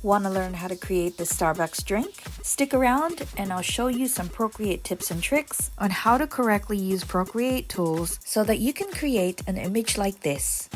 Want to learn how to create the Starbucks drink? Stick around and I'll show you some Procreate tips and tricks on how to correctly use Procreate tools so that you can create an image like this.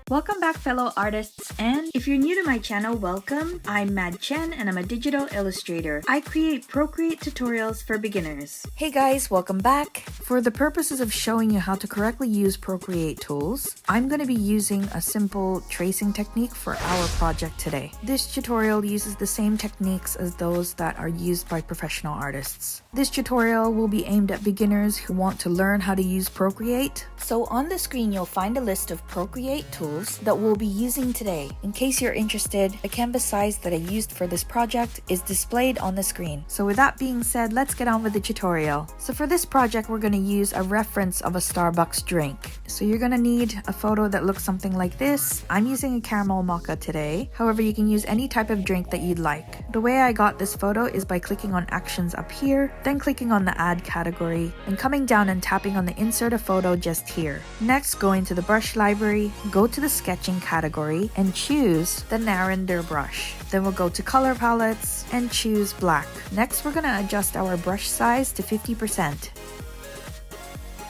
Welcome back, fellow artists, and if you're new to my channel, welcome. I'm Mad Tzen and I'm a digital illustrator. I create Procreate tutorials for beginners. Hey guys, welcome back. For the purposes of showing you how to correctly use Procreate tools, I'm going to be using a simple tracing technique for our project today. This tutorial uses the same techniques as those that are used by professional artists. This tutorial will be aimed at beginners who want to learn how to use Procreate. So on the screen, you'll find a list of Procreate tools that we'll be using today. In case you're interested, the canvas size that I used for this project is displayed on the screen. So with that being said, let's get on with the tutorial. So for this project, we're going to use a reference of a Starbucks drink. So you're going to need a photo that looks something like this. I'm using a caramel mocha today. However, you can use any type of drink that you'd like. The way I got this photo is by clicking on Actions up here, then clicking on the Add category, and coming down and tapping on the Insert a Photo just here. Next, go into the brush library, go to the sketching category, and choose the Narender brush. Then we'll go to color palettes and choose black. Next, we're going to adjust our brush size to 50%.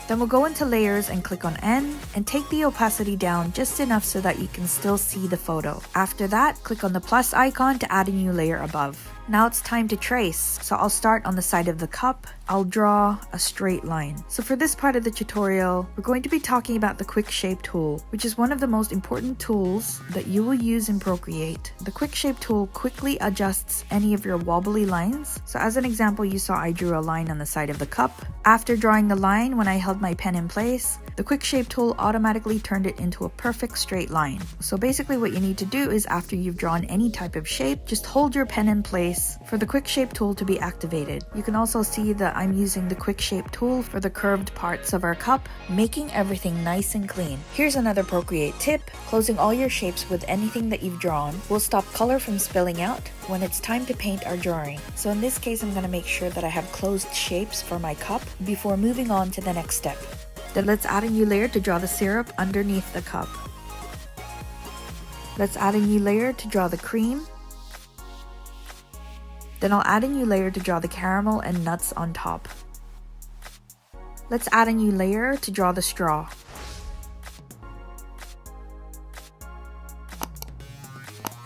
Then we'll go into layers and click on N and take the opacity down just enough so that you can still see the photo. After that, click on the plus icon to add a new layer above. Now it's time to trace. So I'll start on the side of the cup. I'll draw a straight line. So for this part of the tutorial, we're going to be talking about the Quick Shape tool, which is one of the most important tools that you will use in Procreate. The Quick Shape tool quickly adjusts any of your wobbly lines. So as an example, you saw I drew a line on the side of the cup. After drawing the line, when I held my pen in place, the Quick Shape tool automatically turned it into a perfect straight line. So basically what you need to do is after you've drawn any type of shape, just hold your pen in place for the Quick Shape tool to be activated. You can also see that I'm using the Quick Shape tool for the curved parts of our cup, making everything nice and clean. Here's another Procreate tip. Closing all your shapes with anything that you've drawn will stop color from spilling out when it's time to paint our drawing. So in this case, I'm going to make sure that I have closed shapes for my cup before moving on to the next step. Then let's add a new layer to draw the syrup underneath the cup. Let's add a new layer to draw the cream. Then I'll add a new layer to draw the caramel and nuts on top. Let's add a new layer to draw the straw.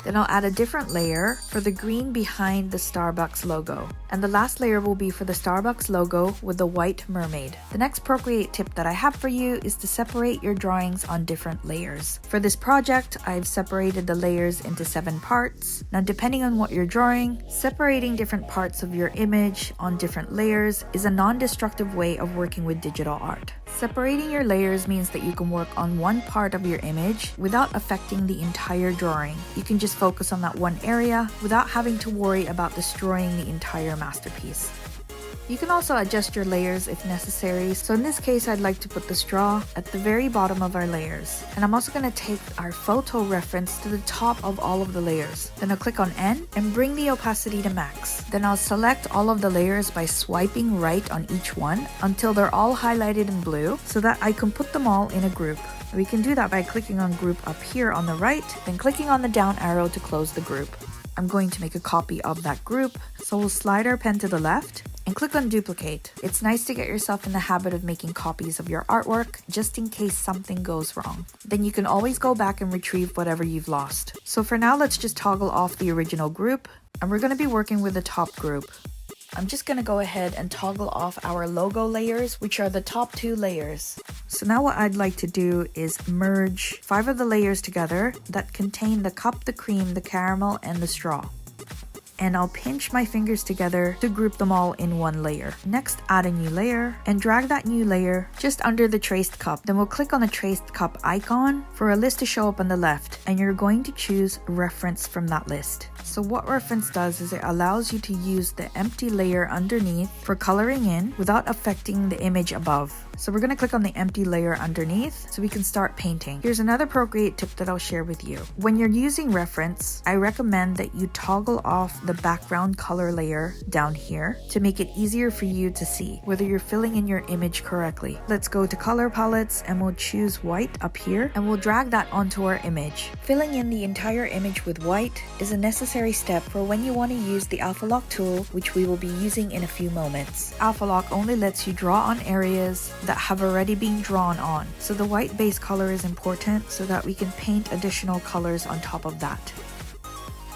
Then I'll add a different layer for the green behind the Starbucks logo. And the last layer will be for the Starbucks logo with the white mermaid. The next Procreate tip that I have for you is to separate your drawings on different layers. For this project, I've separated the layers into 7 parts. Now, depending on what you're drawing, separating different parts of your image on different layers is a non-destructive way of working with digital art. Separating your layers means that you can work on one part of your image without affecting the entire drawing. You can just focus on that one area without having to worry about destroying the entire masterpiece. You can also adjust your layers if necessary. So in this case, I'd like to put the straw at the very bottom of our layers. And I'm also going to take our photo reference to the top of all of the layers. Then I'll click on N and bring the opacity to max. Then I'll select all of the layers by swiping right on each one until they're all highlighted in blue so that I can put them all in a group. We can do that by clicking on group up here on the right, then clicking on the down arrow to close the group. I'm going to make a copy of that group, so we'll slide our pen to the left and click on duplicate. It's nice to get yourself in the habit of making copies of your artwork just in case something goes wrong. Then you can always go back and retrieve whatever you've lost. So for now, let's just toggle off the original group, and we're going to be working with the top group. I'm just going to go ahead and toggle off our logo layers, which are the top 2 layers. So now what I'd like to do is merge 5 of the layers together that contain the cup, the cream, the caramel, and the straw. And I'll pinch my fingers together to group them all in one layer. Next, add a new layer and drag that new layer just under the traced cup. Then we'll click on the traced cup icon for a list to show up on the left, and you're going to choose reference from that list. So what reference does is it allows you to use the empty layer underneath for coloring in without affecting the image above. So we're going to click on the empty layer underneath so we can start painting. Here's another Procreate tip that I'll share with you. When you're using reference, I recommend that you toggle off the background color layer down here to make it easier for you to see whether you're filling in your image correctly. Let's go to color palettes and we'll choose white up here and we'll drag that onto our image. Filling in the entire image with white is a necessary step for when you want to use the Alpha Lock tool, which we will be using in a few moments. Alpha Lock only lets you draw on areas that have already been drawn on, so the white base color is important so that we can paint additional colors on top of that.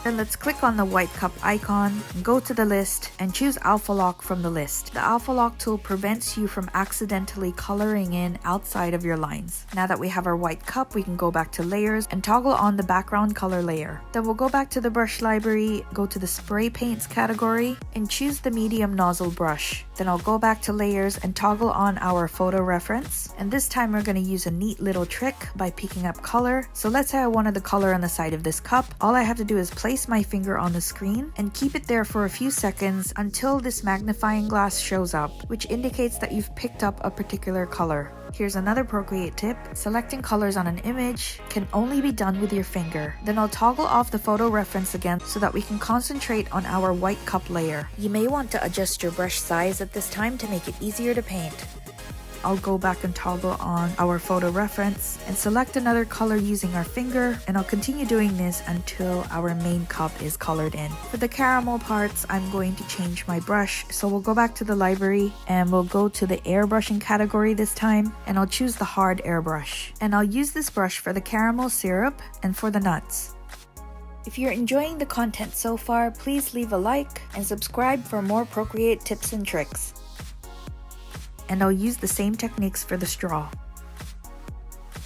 Then let's click on the white cup icon, go to the list, and choose Alpha Lock from the list. The Alpha Lock tool prevents you from accidentally coloring in outside of your lines. Now that we have our white cup, we can go back to layers and toggle on the background color layer. Then we'll go back to the brush library, go to the spray paints category, and choose the medium nozzle brush. Then I'll go back to layers and toggle on our photo reference. And this time we're going to use a neat little trick by picking up color. So let's say I wanted the color on the side of this cup. All I have to do is place my finger on the screen and keep it there for a few seconds until this magnifying glass shows up, which indicates that you've picked up a particular color. Here's another Procreate tip. Selecting colors on an image can only be done with your finger. Then I'll toggle off the photo reference again so that we can concentrate on our white cup layer. You may want to adjust your brush size at this time to make it easier to paint. I'll go back and toggle on our photo reference and select another color using our finger, and I'll continue doing this until our main cup is colored in. For the caramel parts, I'm going to change my brush, so we'll go back to the library and we'll go to the airbrushing category this time, and I'll choose the hard airbrush. And I'll use this brush for the caramel syrup and for the nuts. If you're enjoying the content so far, please leave a like and subscribe for more Procreate tips and tricks. And I'll use the same techniques for the straw.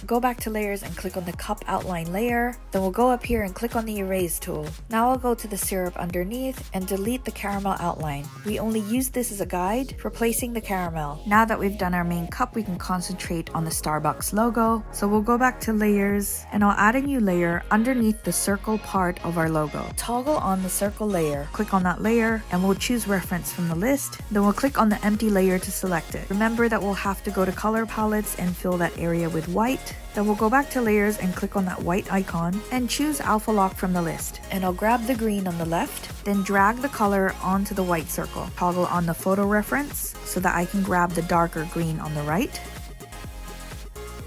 Go back to layers and click on the cup outline layer. Then we'll go up here and click on the erase tool. Now I'll go to the syrup underneath and delete the caramel outline. We only use this as a guide for placing the caramel. Now that we've done our main cup, we can concentrate on the Starbucks logo. So we'll go back to layers and I'll add a new layer underneath the circle part of our logo. Toggle on the circle layer. Click on that layer and we'll choose reference from the list. Then we'll click on the empty layer to select it. Remember that we'll have to go to color palettes and fill that area with white. Then we'll go back to layers and click on that white icon and choose Alpha Lock from the list. And I'll grab the green on the left, then drag the color onto the white circle. Toggle on the photo reference so that I can grab the darker green on the right.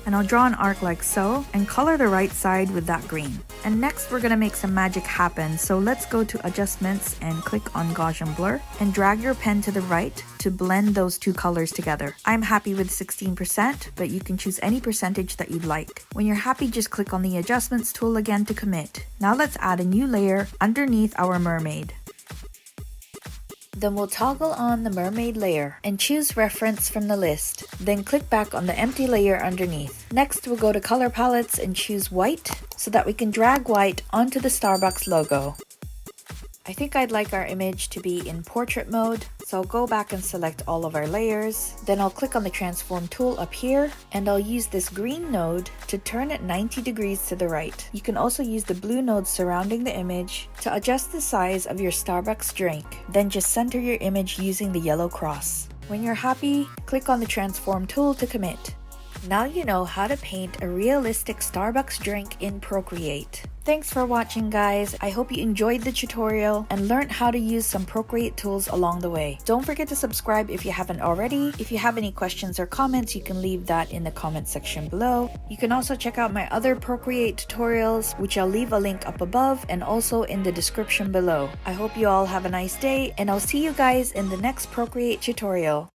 And I'll draw an arc like so and color the right side with that green. And next we're going to make some magic happen, so let's go to adjustments and click on Gaussian blur and drag your pen to the right to blend those two colors together. I'm happy with 16%, but you can choose any percentage that you'd like. When you're happy, just click on the adjustments tool again to commit. Now let's add a new layer underneath our mermaid. Then we'll toggle on the mermaid layer and choose reference from the list. Then click back on the empty layer underneath. Next we'll go to color palettes and choose white so that we can drag white onto the Starbucks logo. I think I'd like our image to be in portrait mode, so I'll go back and select all of our layers. Then I'll click on the transform tool up here and I'll use this green node to turn it 90 degrees to the right. You can also use the blue node surrounding the image to adjust the size of your Starbucks drink. Then just center your image using the yellow cross. When you're happy, click on the transform tool to commit. Now you know how to paint a realistic Starbucks drink in Procreate. Thanks for watching, guys. I hope you enjoyed the tutorial and learned how to use some Procreate tools along the way. Don't forget to subscribe if you haven't already. If you have any questions or comments, you can leave that in the comment section below. You can also check out my other Procreate tutorials, which I'll leave a link up above and also in the description below. I hope you all have a nice day, and I'll see you guys in the next Procreate tutorial.